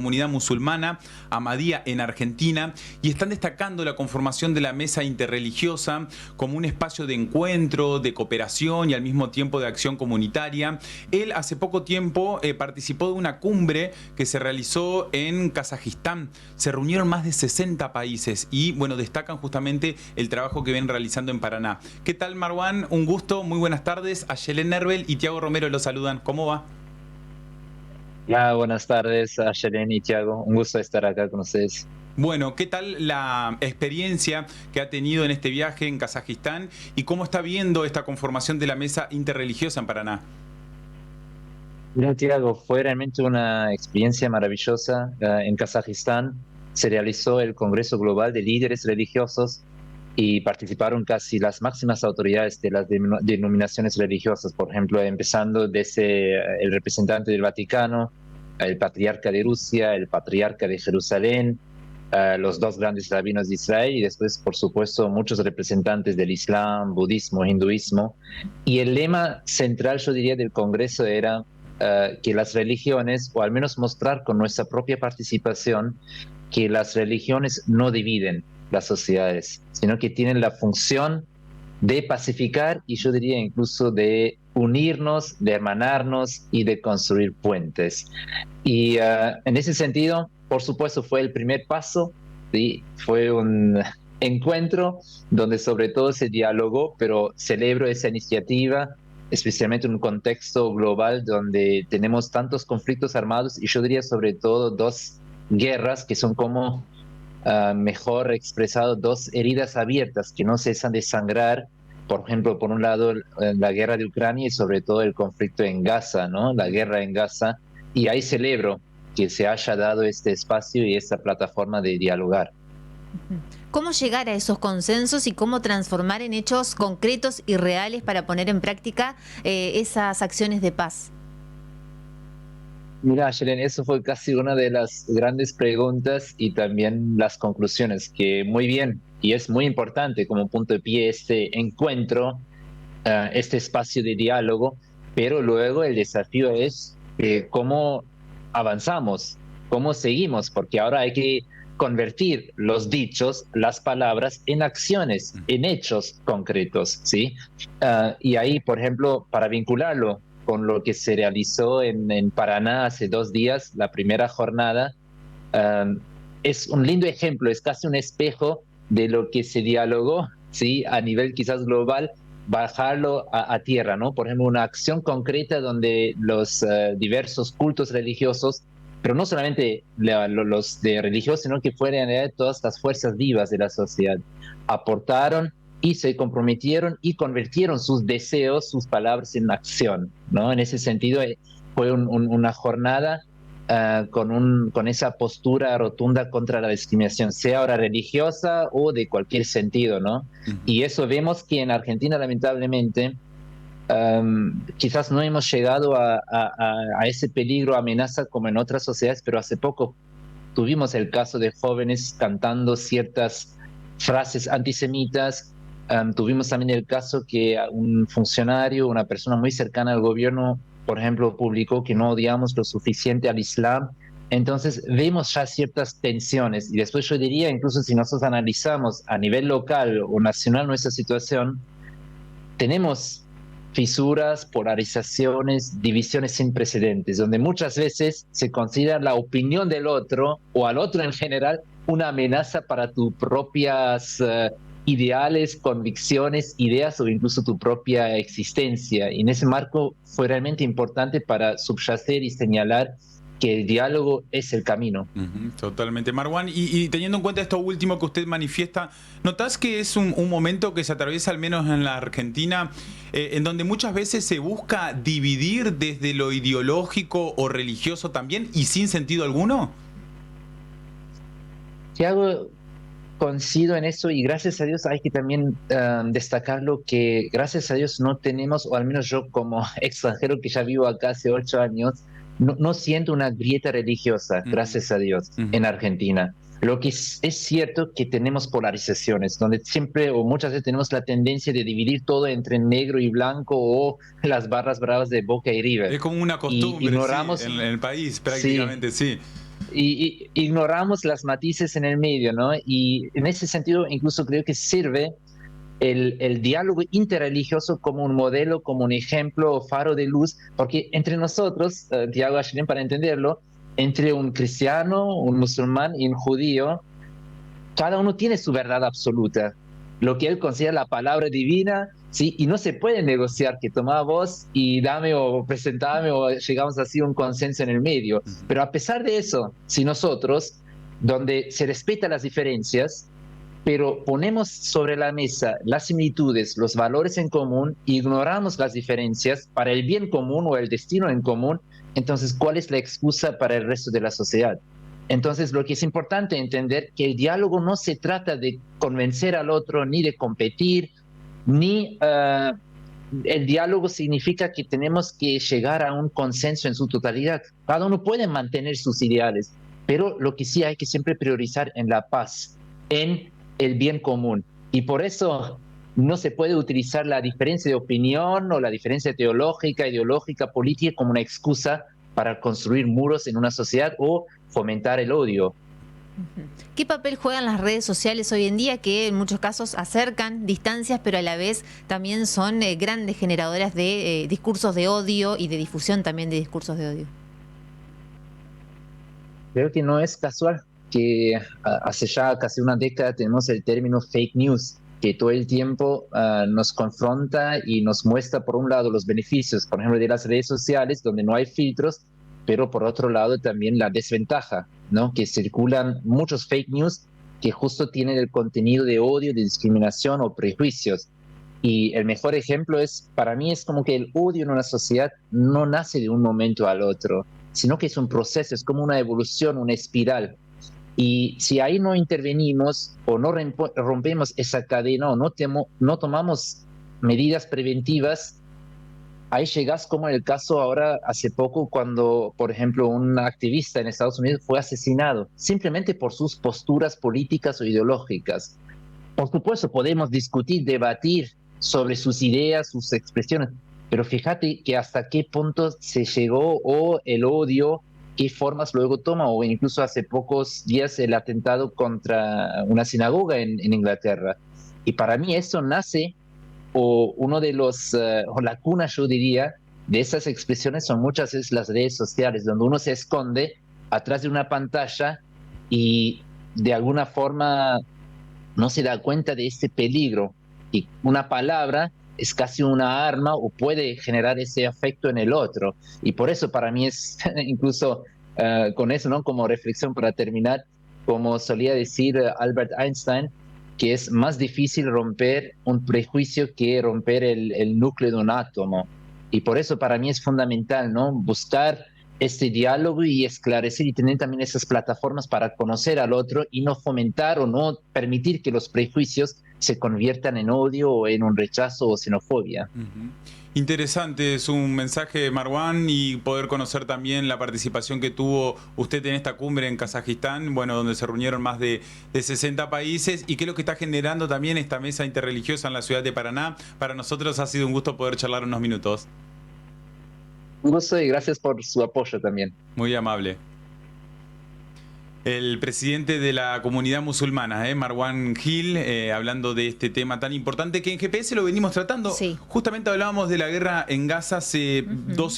Comunidad musulmana Ahmadía en Argentina, y están destacando la conformación de la mesa interreligiosa como un espacio de encuentro, de cooperación y al mismo tiempo de acción comunitaria. Él hace poco tiempo participó de una cumbre que se realizó en Kazajistán. Se reunieron más de 60 países y bueno, destacan justamente el trabajo que ven realizando en Paraná. ¿Qué tal, Marwan? Un gusto, muy buenas tardes. Ayelen Nervel y Tiago Romero los saludan. ¿Cómo va? Buenas tardes a Shelen y Thiago. Un gusto estar acá con ustedes. Bueno, ¿qué tal la experiencia que ha tenido en este viaje en Kazajistán y cómo está viendo esta conformación de la mesa interreligiosa en Paraná? Mira, Thiago, fue realmente una experiencia maravillosa. En Kazajistán se realizó el Congreso Global de Líderes Religiosos y participaron casi las máximas autoridades de las denominaciones religiosas, por ejemplo, empezando desde el representante del Vaticano, el patriarca de Rusia, el patriarca de Jerusalén, los dos grandes rabinos de Israel y después, por supuesto, muchos representantes del Islam, budismo, hinduismo. Y el lema central, yo diría, del Congreso era que las religiones, o al menos mostrar con nuestra propia participación, que las religiones no dividen las sociedades, sino que tienen la función de pacificar y yo diría incluso de unirnos, de hermanarnos y de construir puentes. Y en ese sentido, por supuesto, fue el primer paso, ¿sí? Fue un encuentro donde sobre todo se dialogó, pero celebro esa iniciativa, especialmente en un contexto global donde tenemos tantos conflictos armados y yo diría sobre todo dos guerras que son como, mejor expresado, dos heridas abiertas que no cesan de sangrar. Por ejemplo, por un lado, la guerra de Ucrania y sobre todo el conflicto en Gaza, ¿no? La guerra en Gaza. Y ahí celebro que se haya dado este espacio y esta plataforma de dialogar. ¿Cómo llegar a esos consensos y cómo transformar en hechos concretos y reales para poner en práctica esas acciones de paz? Mira, Shelen, eso fue casi una de las grandes preguntas y también las conclusiones, que muy bien, y es muy importante como punto de pie este encuentro, este espacio de diálogo, pero luego el desafío es cómo avanzamos, cómo seguimos, porque ahora hay que convertir los dichos, las palabras, en acciones, en hechos concretos, ¿sí? Y ahí, por ejemplo, para vincularlo con lo que se realizó en Paraná hace 2 días, la primera jornada, um, es un lindo ejemplo, es casi un espejo de lo que se dialogó, ¿sí? A nivel quizás global, bajarlo a tierra, ¿no? Por ejemplo, una acción concreta donde los diversos cultos religiosos, pero no solamente los de religiosos, sino que fueran todas las fuerzas vivas de la sociedad, aportaron y se comprometieron y convirtieron sus deseos, sus palabras en acción, ¿no? En ese sentido, fue una jornada con esa postura rotunda contra la discriminación, sea ahora religiosa o de cualquier sentido, ¿no? Uh -huh. Y eso vemos que en Argentina, lamentablemente, quizás no hemos llegado a ese peligro, amenaza como en otras sociedades, pero hace poco tuvimos el caso de jóvenes cantando ciertas frases antisemitas. Tuvimos también el caso que un funcionario, una persona muy cercana al gobierno, por ejemplo, publicó que no odiamos lo suficiente al Islam. Entonces vemos ya ciertas tensiones y después yo diría, incluso si nosotros analizamos a nivel local o nacional nuestra situación, tenemos fisuras, polarizaciones, divisiones sin precedentes, donde muchas veces se considera la opinión del otro o al otro en general una amenaza para tus propias ideales, convicciones, ideas o incluso tu propia existencia. Y en ese marco fue realmente importante para subyacer y señalar que el diálogo es el camino. Totalmente, Marwan. Y teniendo en cuenta esto último que usted manifiesta, ¿notás que es un momento que se atraviesa, al menos en la Argentina, en donde muchas veces se busca dividir desde lo ideológico o religioso también y sin sentido alguno? Tiago, coincido en eso y gracias a Dios hay que también destacarlo que gracias a Dios no tenemos, o al menos yo como extranjero que ya vivo acá hace 8 años, no siento una grieta religiosa, gracias a Dios, en Argentina. Lo que es cierto que tenemos polarizaciones, donde siempre o muchas veces tenemos la tendencia de dividir todo entre negro y blanco o las barras bravas de Boca y River. Es como una Y costumbre, sí, ignoramos, en el país sí, prácticamente, sí. ignoramos las matices en el medio, ¿no? Y en ese sentido incluso creo que sirve el diálogo interreligioso como un modelo, como un ejemplo o faro de luz, porque entre nosotros, Tiago Ashleen, para entenderlo, entre un cristiano, un musulmán y un judío, cada uno tiene su verdad absoluta, lo que él considera la palabra divina, ¿sí? Y no se puede negociar que toma vos y dame o presentame o llegamos así a un consenso en el medio. Pero a pesar de eso, si nosotros, donde se respetan las diferencias, pero ponemos sobre la mesa las similitudes, los valores en común, ignoramos las diferencias para el bien común o el destino en común, entonces, ¿cuál es la excusa para el resto de la sociedad? Entonces, lo que es importante entender que el diálogo no se trata de convencer al otro, ni de competir, ni el diálogo significa que tenemos que llegar a un consenso en su totalidad. Cada uno puede mantener sus ideales, pero lo que sí hay que siempre priorizar en la paz, en el bien común. Y por eso no se puede utilizar la diferencia de opinión o la diferencia teológica, ideológica, política como una excusa para construir muros en una sociedad o fomentar el odio. ¿Qué papel juegan las redes sociales hoy en día, que en muchos casos acercan distancias, pero a la vez también son grandes generadoras de discursos de odio y de difusión también de discursos de odio? Creo que no es casual que hace ya casi una década tenemos el término fake news, que todo el tiempo nos confronta y nos muestra, por un lado, los beneficios, por ejemplo, de las redes sociales, donde no hay filtros, pero por otro lado también la desventaja, ¿no? Que circulan muchos fake news que justo tienen el contenido de odio, de discriminación o prejuicios. Y el mejor ejemplo es, para mí, es como que el odio en una sociedad no nace de un momento al otro, sino que es un proceso, es como una evolución, una espiral. Y si ahí no intervenimos o no rompemos esa cadena o no tomamos medidas preventivas, ahí llegas como en el caso ahora hace poco cuando, por ejemplo, un activista en Estados Unidos fue asesinado simplemente por sus posturas políticas o ideológicas. Por supuesto, podemos discutir, debatir sobre sus ideas, sus expresiones, pero fíjate que hasta qué punto se llegó o el odio, qué formas luego toma, o incluso hace pocos días el atentado contra una sinagoga en Inglaterra. Y para mí eso nace, o uno de los, o la cuna, yo diría, de esas expresiones son muchas veces las redes sociales, donde uno se esconde atrás de una pantalla y de alguna forma no se da cuenta de este peligro. Y una palabra es casi una arma o puede generar ese afecto en el otro. Y por eso para mí es incluso con eso, ¿no? Como reflexión para terminar, como solía decir Albert Einstein, que es más difícil romper un prejuicio que romper el núcleo de un átomo. Y por eso para mí es fundamental, ¿no? Buscar este diálogo y esclarecer y tener también esas plataformas para conocer al otro y no fomentar o no permitir que los prejuicios se conviertan en odio o en un rechazo o xenofobia. Interesante es un mensaje, Marwan, y poder conocer también la participación que tuvo usted en esta cumbre en Kazajistán, bueno, donde se reunieron más de 60 países, y qué es lo que está generando también esta mesa interreligiosa en la ciudad de Paraná. Para nosotros ha sido un gusto poder charlar unos minutos. Un gusto y gracias por su apoyo también. Muy amable. El presidente de la comunidad musulmana, Marwan Gil, hablando de este tema tan importante que en GPS lo venimos tratando. Sí. Justamente hablábamos de la guerra en Gaza hace 12